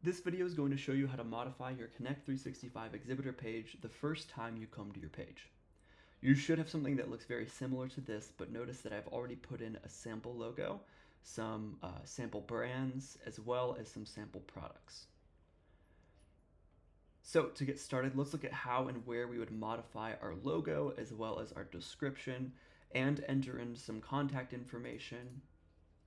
This video is going to show you how to modify your Connect 365 Exhibitor page the first time you come to your page. You should have something that looks very similar to this, but notice that I've already put in a sample logo, some sample brands, as well as some sample products. So to get started, let's look at how and where we would modify our logo as well as our description and enter in some contact information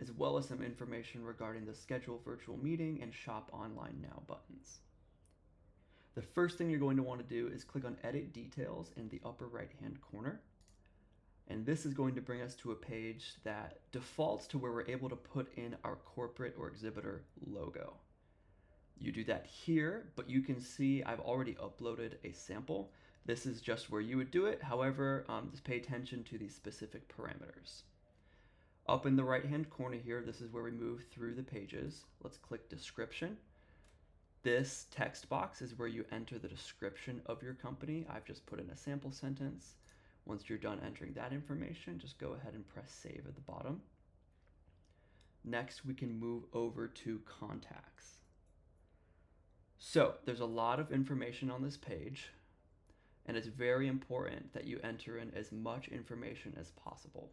as well as some information regarding the schedule virtual meeting and shop online now buttons. The first thing you're going to want to do is click on edit details in the upper right hand corner. And this is going to bring us to a page that defaults to where we're able to put in our corporate or exhibitor logo. You do that here, but you can see I've already uploaded a sample. This is just where you would do it. However, just pay attention to these specific parameters. Up in the right-hand corner here, this is where we move through the pages. Let's click description. This text box is where you enter the description of your company. I've just put in a sample sentence. Once you're done entering that information, just go ahead and press save at the bottom. Next, we can move over to contacts. So there's a lot of information on this page, and it's very important that you enter in as much information as possible.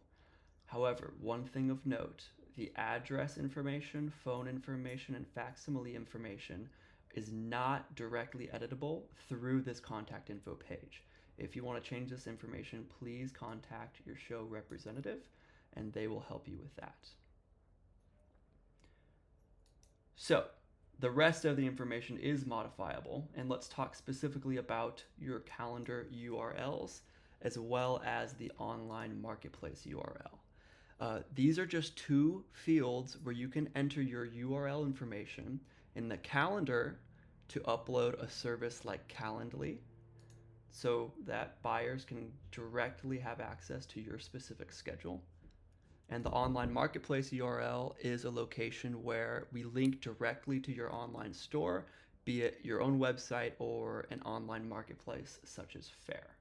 However, one thing of note, the address information, phone information, and facsimile information is not directly editable through this contact info page. If you want to change this information, please contact your show representative and they will help you with that. So the rest of the information is modifiable, and let's talk specifically about your calendar URLs as well as the online marketplace URL. These are just two fields where you can enter your URL information in the calendar to upload a service like Calendly so that buyers can directly have access to your specific schedule. And the online marketplace URL is a location where we link directly to your online store, be it your own website or an online marketplace such as Faire.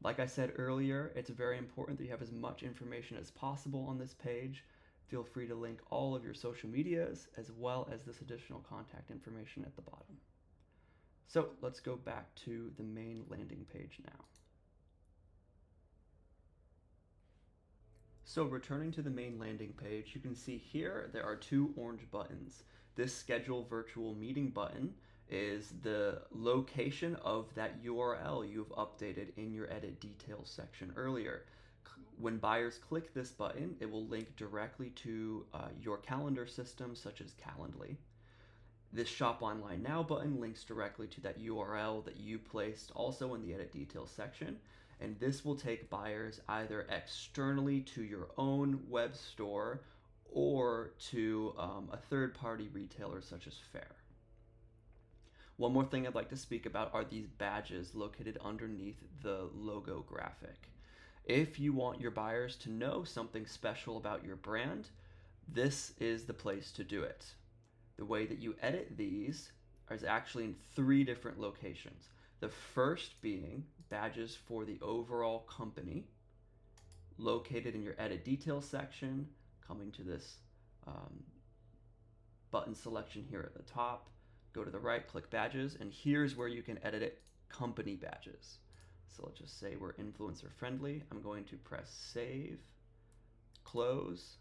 Like I said earlier, it's very important that you have as much information as possible on this page. Feel free to link all of your social medias as well as this additional contact information at the bottom. So let's go back to the main landing page now. So returning to the main landing page, you can see here there are two orange buttons. This schedule virtual meeting button is the location of that URL you've updated in your edit details section earlier. When buyers click this button, it will link directly to your calendar system such as Calendly. This Shop Online Now button links directly to that URL that you placed also in the edit details section. And this will take buyers either externally to your own web store or to a third-party retailer such as Faire. One more thing I'd like to speak about are these badges located underneath the logo graphic. If you want your buyers to know something special about your brand, this is the place to do it. The way that you edit these is actually in three different locations. The first being badges for the overall company, located in your edit details section, coming to this button selection here at the top. Go to the right, click badges, and here's where you can edit it, company badges. So let's just say we're influencer friendly. I'm going to press save, close,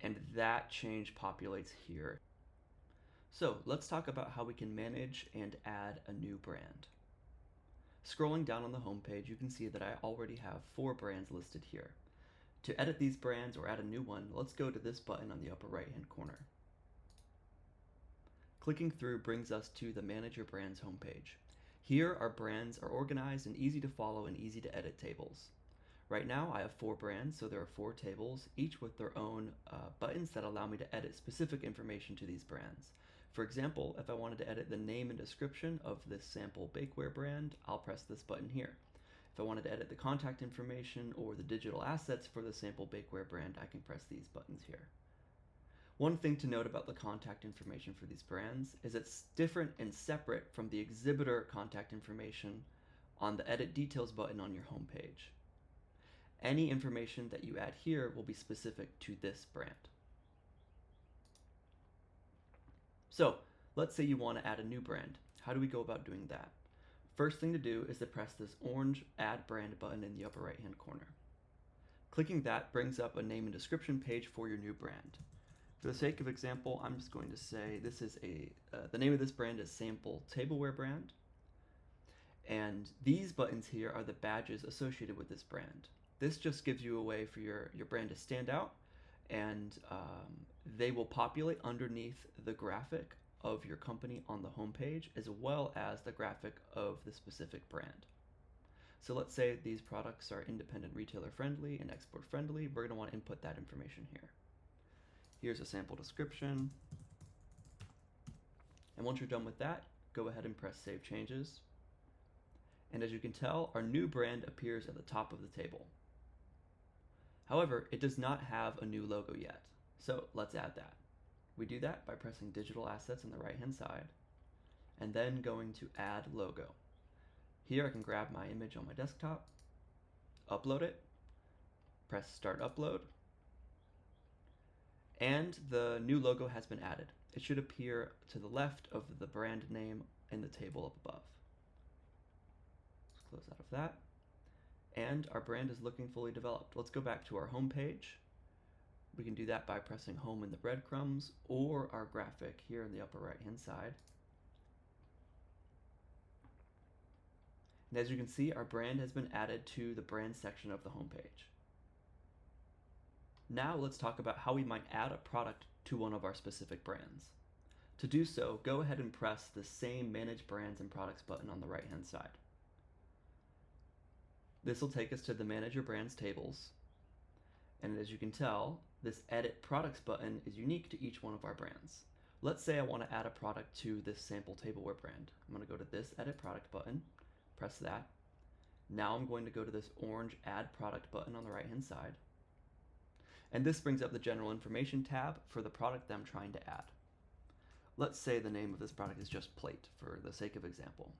and that change populates here. So let's talk about how we can manage and add a new brand. Scrolling down on the home page, you can see that I already have 4 brands listed here. To edit these brands or add a new one, let's go to this button on the upper right hand corner. Clicking through brings us to the Manage Your Brands homepage. Here, our brands are organized and easy to follow and easy to edit tables. Right now, I have 4 brands, so there are 4 tables, each with their own buttons that allow me to edit specific information to these brands. For example, if I wanted to edit the name and description of this sample bakeware brand, I'll press this button here. If I wanted to edit the contact information or the digital assets for the sample bakeware brand, I can press these buttons here. One thing to note about the contact information for these brands is it's different and separate from the exhibitor contact information on the Edit Details button on your homepage. Any information that you add here will be specific to this brand. So let's say you want to add a new brand. How do we go about doing that? First thing to do is to press this orange Add Brand button in the upper right hand corner. Clicking that brings up a name and description page for your new brand. For the sake of example, I'm just going to say this is the name of this brand is Sample Tableware Brand. And these buttons here are the badges associated with this brand. This just gives you a way for your brand to stand out, and they will populate underneath the graphic of your company on the homepage, as well as the graphic of the specific brand. So let's say these products are independent retailer friendly and export friendly. We're going to want to input that information here. Here's a sample description. And once you're done with that, go ahead and press Save Changes. And as you can tell, our new brand appears at the top of the table. However, it does not have a new logo yet. So let's add that. We do that by pressing Digital Assets on the right-hand side, and then going to Add Logo. Here I can grab my image on my desktop, upload it, press Start Upload, and the new logo has been added. It should appear to the left of the brand name in the table up above. Let's close out of that. And our brand is looking fully developed. Let's go back to our home page. We can do that by pressing Home in the breadcrumbs or our graphic here in the upper right hand side. And as you can see, our brand has been added to the brand section of the home page. Now let's talk about how we might add a product to one of our specific brands. To do so, go ahead and press the same Manage Brands and Products button on the right hand side. This will take us to the Manage Your Brands tables. And as you can tell, this Edit Products button is unique to each one of our brands. Let's say I want to add a product to this Sample Tableware brand. I'm going to go to this Edit Product button, press that. Now I'm going to go to this orange Add Product button on the right hand side. And this brings up the General Information tab for the product that I'm trying to add. Let's say the name of this product is just Plate for the sake of example.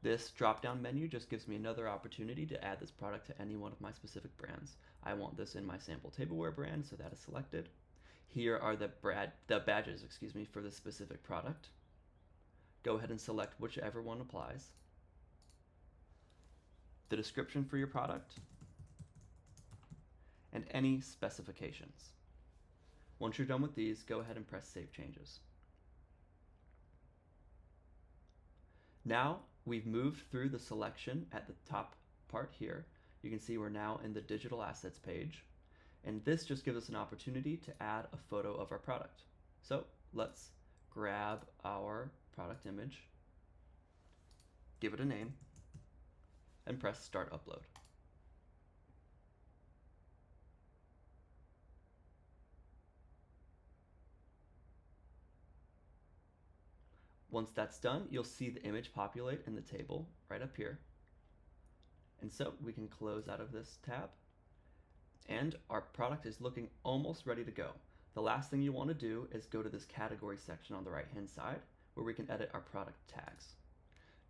This drop-down menu just gives me another opportunity to add this product to any one of my specific brands. I want this in my Sample Tableware brand, so that is selected. Here are the badges for this specific product. Go ahead and select whichever one applies. The description for your product, and any specifications. Once you're done with these, go ahead and press Save Changes. Now we've moved through the selection at the top part here. You can see we're now in the Digital Assets page, and this just gives us an opportunity to add a photo of our product. So let's grab our product image, give it a name, and press Start Upload. Once that's done, you'll see the image populate in the table right up here. And so we can close out of this tab, and our product is looking almost ready to go. The last thing you want to do is go to this category section on the right hand side where we can edit our product tags.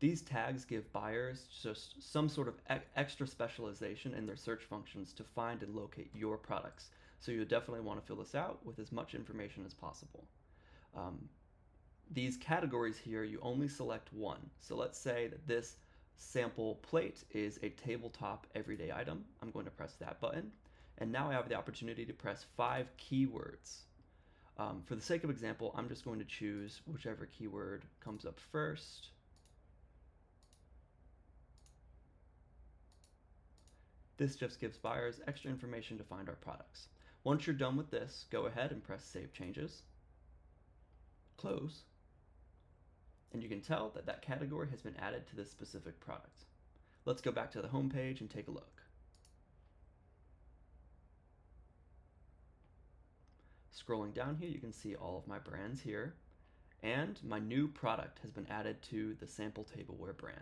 These tags give buyers just some sort of extra specialization in their search functions to find and locate your products. So you'll definitely want to fill this out with as much information as possible. These categories here, you only select one. So let's say that this sample plate is a tabletop everyday item. I'm going to press that button. And now I have the opportunity to press 5 keywords. For the sake of example, I'm just going to choose whichever keyword comes up first. This just gives buyers extra information to find our products. Once you're done with this, go ahead and press Save Changes, close, and you can tell that that category has been added to this specific product. Let's go back to the home page and take a look. Scrolling down here, you can see all of my brands here, and my new product has been added to the Sample Tableware brand.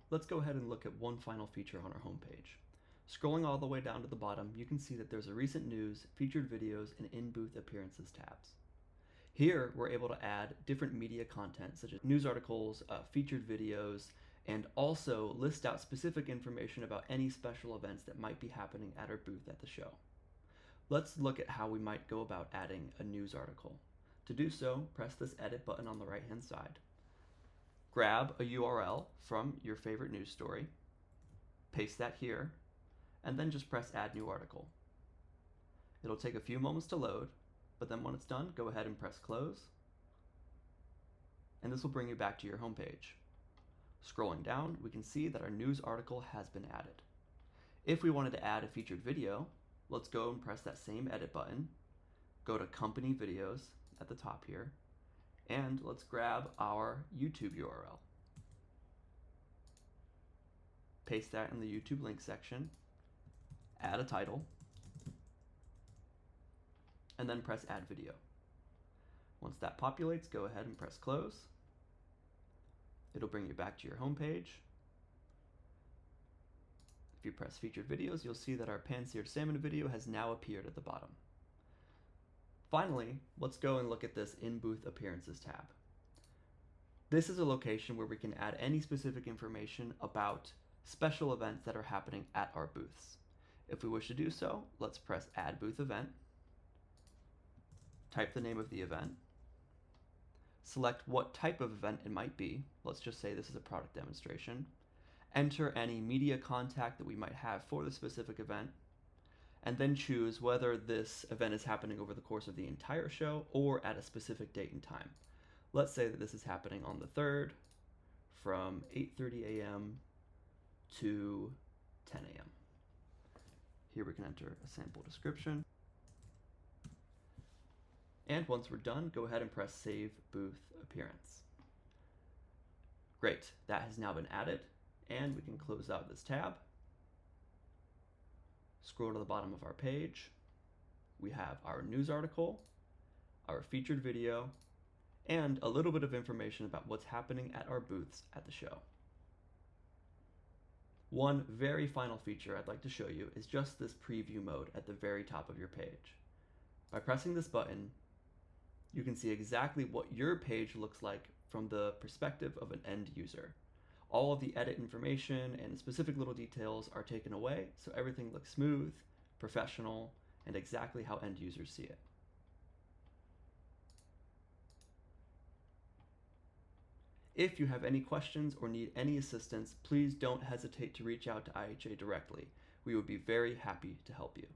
Let's go ahead and look at one final feature on our home page. Scrolling all the way down to the bottom, you can see that there's a recent news, featured videos, and in-booth appearances tabs. Here, we're able to add different media content such as news articles, featured videos, and also list out specific information about any special events that might be happening at our booth at the show. Let's look at how we might go about adding a news article. To do so, press this edit button on the right hand side. Grab a URL from your favorite news story, paste that here, and then just press add new article. It'll take a few moments to load, but then when it's done, go ahead and press close, and this will bring you back to your home page. Scrolling down, we can see that our news article has been added. If we wanted to add a featured video, let's go and press that same edit button, go to company videos at the top here, and let's grab our YouTube URL. Paste that in the YouTube link section, add a title, and then press add video. Once that populates, go ahead and press close. It'll bring you back to your home page. If you press featured videos, you'll see that our pan-seared salmon video has now appeared at the bottom. Finally, let's go and look at this in-booth appearances tab. This is a location where we can add any specific information about special events that are happening at our booths. If we wish to do so, let's press add booth event, type the name of the event, select what type of event it might be. Let's just say this is a product demonstration. Enter any media contact that we might have for the specific event, and then choose whether this event is happening over the course of the entire show or at a specific date and time. Let's say that this is happening on the 3rd from 8:30 a.m. to 10 a.m. Here we can enter a sample description. And once we're done, go ahead and press Save Booth Appearance. Great, that has now been added, and we can close out this tab. Scroll to the bottom of our page. We have our news article, our featured video, and a little bit of information about what's happening at our booths at the show. One very final feature I'd like to show you is just this preview mode at the very top of your page. By pressing this button, you can see exactly what your page looks like from the perspective of an end user. All of the edit information and specific little details are taken away, so everything looks smooth, professional, and exactly how end users see it. If you have any questions or need any assistance, please don't hesitate to reach out to IHA directly. We would be very happy to help you.